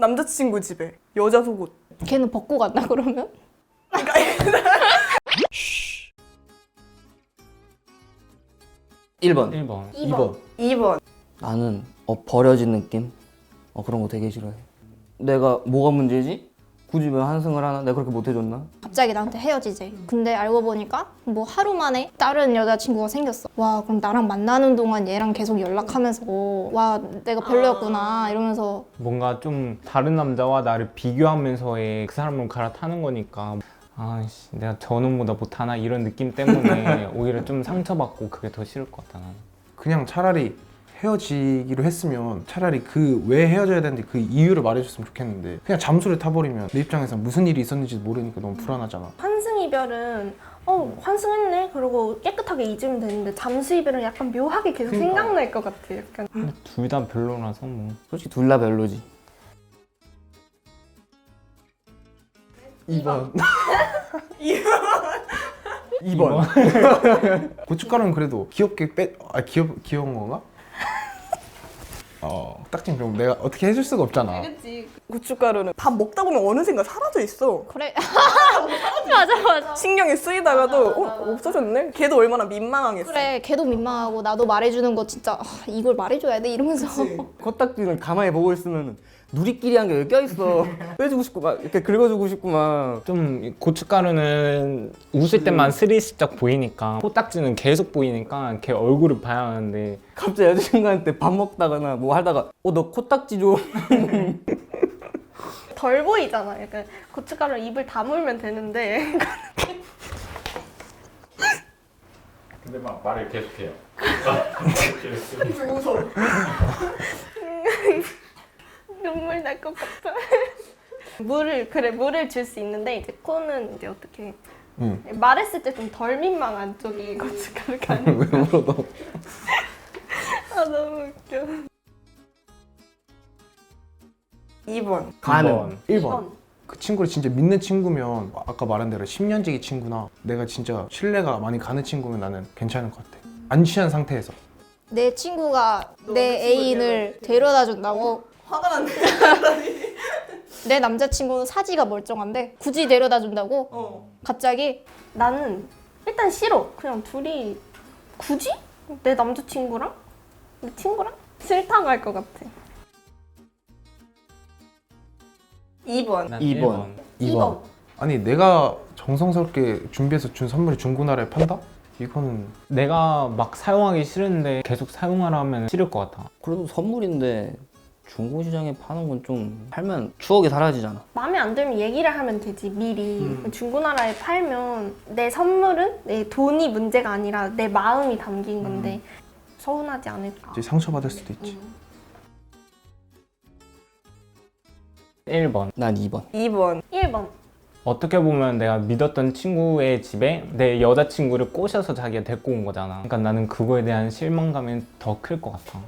남자친구 집에 여자 속옷. 걔는 벗고 갔나 그러면? 1번. 1번. 2번. 2번. 나는 버려진 느낌? 그런 거 되게 싫어해. 내가 뭐가 문제지? 굳이 왜 환승을 하나? 내가 그렇게 못해줬나? 갑자기 나한테 헤어지재. 근데 알고 보니까 뭐 하루 만에 다른 여자친구가 생겼어. 와, 그럼 나랑 만나는 동안 얘랑 계속 연락하면서 와, 내가 별로였구나 이러면서 뭔가 좀 다른 남자와 나를 비교하면서의 그 사람을 갈아타는 거니까 아씨 내가 저놈보다 못하나 이런 느낌 때문에 오히려 좀 상처받고 그게 더 싫을 것 같아 나는. 그냥 차라리 헤어지기로 했으면 차라리 그 왜 헤어져야 되는지 그 이유를 말해줬으면 좋겠는데 그냥 잠수를 타버리면 내 입장에서 무슨 일이 있었는지 모르니까 너무 불안하잖아. 환승 이별은 환승했네 그러고 깨끗하게 잊으면 되는데 잠수 이별은 약간 묘하게 계속 생각날 것 같아. 약간 근데 둘 다 별로라서 뭐. 솔직히 둘 다 별로지. 2번. 2번. 고춧가루는 그래도 귀엽게 귀여운 건가? 딱지 좀 내가 어떻게 해줄 수가 없잖아. 고춧가루는 밥 먹다 보면 어느샌가 사라져 있어. 그래. 맞아. 신경이 쓰이다가도 없어졌네. 걔도 얼마나 민망하겠어. 그래, 걔도 민망하고 나도 말해주는 거 진짜 이걸 말해줘야 돼 이러면서. 코딱지는 가만히 보고 있으면 누리끼리 한 게 왜 껴있어. 빼주고 싶고 막 이렇게 긁어주고 싶고 막. 좀 고춧가루는 웃을 때만 스리슬쩍 보이니까 코딱지는 계속 보이니까 걔 얼굴을 봐야 하는데 갑자기 여자친구한테 밥 먹다가나 뭐 하다가 너 코딱지 줘. 덜 보이잖아. 약간 고춧가루 입을 다물면 되는데 근데 막 말을 계속해요. 무서워. 눈물 날 것 같아. 물을 줄 수 있는데 이제 코는 이제 어떻게 응. 말했을 때 좀 덜 민망한 쪽이 고춧가루가 아니야. 왜 물어 너? 너무 웃겨. 2번. 가능. 1번. 그 친구를 진짜 믿는 친구면 아까 말한 대로 10년지기 친구나 내가 진짜 신뢰가 많이 가는 친구면 나는 괜찮을 것 같아. 안 취한 상태에서. 내 친구가 내 애인을 데려다 준다고? 화가 났네. 내 남자친구는 사지가 멀쩡한데 굳이 데려다 준다고? 갑자기? 나는 일단 싫어. 그냥 둘이 굳이? 내 남자친구랑? 내 친구랑? 싫다고 할 것 같아. 2번. 난 2번. 2번. 아니 내가 정성스럽게 준비해서 준 선물이 중고나라에 판다? 이거는 내가 막 사용하기 싫은데 계속 사용하라면 싫을 것 같아. 그래도 선물인데 중고시장에 파는 건 좀 팔면 추억이 사라지잖아. 마음에 안 들면 얘기를 하면 되지 미리. 중고나라에 팔면 내 선물은 내 돈이 문제가 아니라 내 마음이 담긴 건데 서운하지 않을까. 이제 상처받을 수도 있지. 1번. 난 2번. 2번. 1번. 어떻게 보면 내가 믿었던 친구의 집에 내 여자친구를 꼬셔서 자기가 데리고 온 거잖아. 그러니까 나는 그거에 대한 실망감이 더 클 것 같아.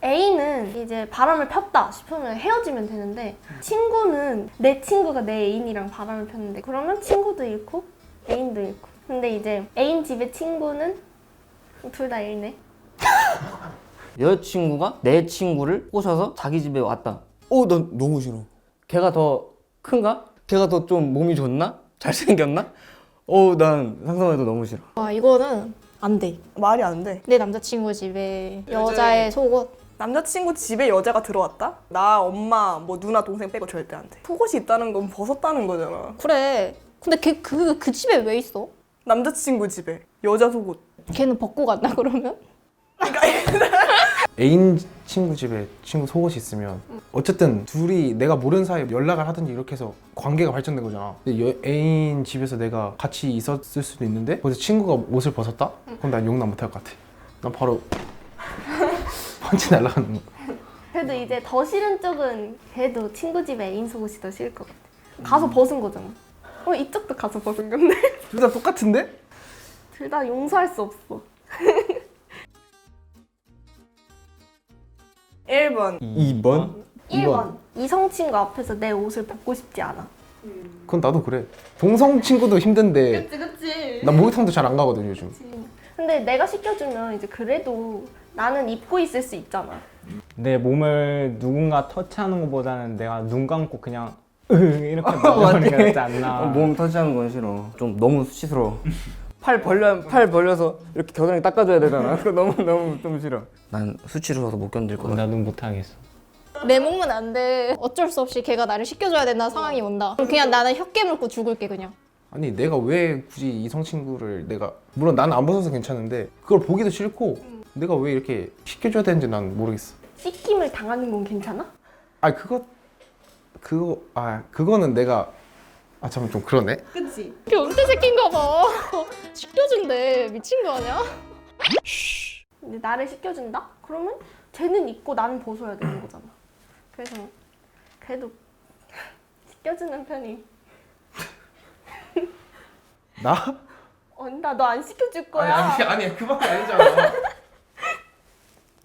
A는 이제 바람을 폈다 싶으면 헤어지면 되는데 친구는 내 친구가 내 애인이랑 바람을 폈는데 그러면 친구도 잃고 애인도 잃고. 근데 이제 애인 집의 친구는 둘 다 잃네. 여자친구가 내 친구를 꼬셔서 자기 집에 왔다. 난 너무 싫어. 걔가 더 큰가? 걔가 더 좀 몸이 좋나? 잘생겼나? 난 상상만 해도 너무 싫어. 이거는 안 돼. 말이 안 돼. 내 남자친구 집에 여자의 속옷. 남자친구 집에 여자가 들어왔다? 나, 엄마, 뭐 누나, 동생 빼고 절대 안 돼. 속옷이 있다는 건 벗었다는 거잖아. 그래. 근데 걔 그 집에 왜 있어? 남자친구 집에 여자 속옷. 걔는 벗고 갔나 그러면? 애인 친구 집에 친구 속옷이 있으면 어쨌든 둘이 내가 모르는 사이에 연락을 하든지 이렇게 해서 관계가 발전된 거잖아. 근데 애인 집에서 내가 같이 있었을 수도 있는데 거기서 친구가 옷을 벗었다? 그럼 난 용납 못할 것 같아. 난 바로 펀치 날아가는 거. 그래도 이제 더 싫은 쪽은 걔도 친구 집에 애인 속옷이 더 싫을 것 같아. 가서 벗은 거잖아. 이쪽도 가서 벗은 건데. 둘 다 똑같은데? 둘 다 용서할 수 없어. 1번. 2번? 1번. 이성 친구 앞에서 내 옷을 벗고 싶지 않아. 그건 나도 그래. 동성 친구도 힘든데 그치. 나 목욕탕도 잘 안 가거든 요즘. 근데 내가 시켜주면 이제 그래도 나는 입고 있을 수 있잖아. 내 몸을 누군가 터치하는 것보다는 내가 눈 감고 그냥 이렇게 넘어가는 게 낫지 않나. 몸 터치하는 건 싫어. 좀 너무 수치스러워. 팔 벌려서 이렇게 겨드랑이 닦아줘야 되잖아. 그거 너무 좀 싫어. 난 수치스러워서 못 견딜 거야. 나도 못하겠어. 내 몸은 안 돼. 어쩔 수 없이 걔가 나를 시켜줘야 된다 상황이 온다. 그럼 그냥 나는 혀 깨물고 죽을게 그냥. 아니 내가 왜 굳이 이성 친구를 내가 물론 나는 안 벗어서 괜찮은데 그걸 보기도 싫고 내가 왜 이렇게 시켜줘야 되는지 난 모르겠어. 씻김을 당하는 건 괜찮아? 아 그거는 내가 잠깐 좀 그러네. 그치? 변태 새끼인가 봐. 시켜준대. 미친 거 아니야? 근데 나를 씻겨준다? 그러면 쟤는 입고 나는 벗어야 되는 거잖아. 그래서 그래도 씻겨주는 편이. 나? 나 너 안 씻겨줄 거야. 아니 그 말이 아니잖아.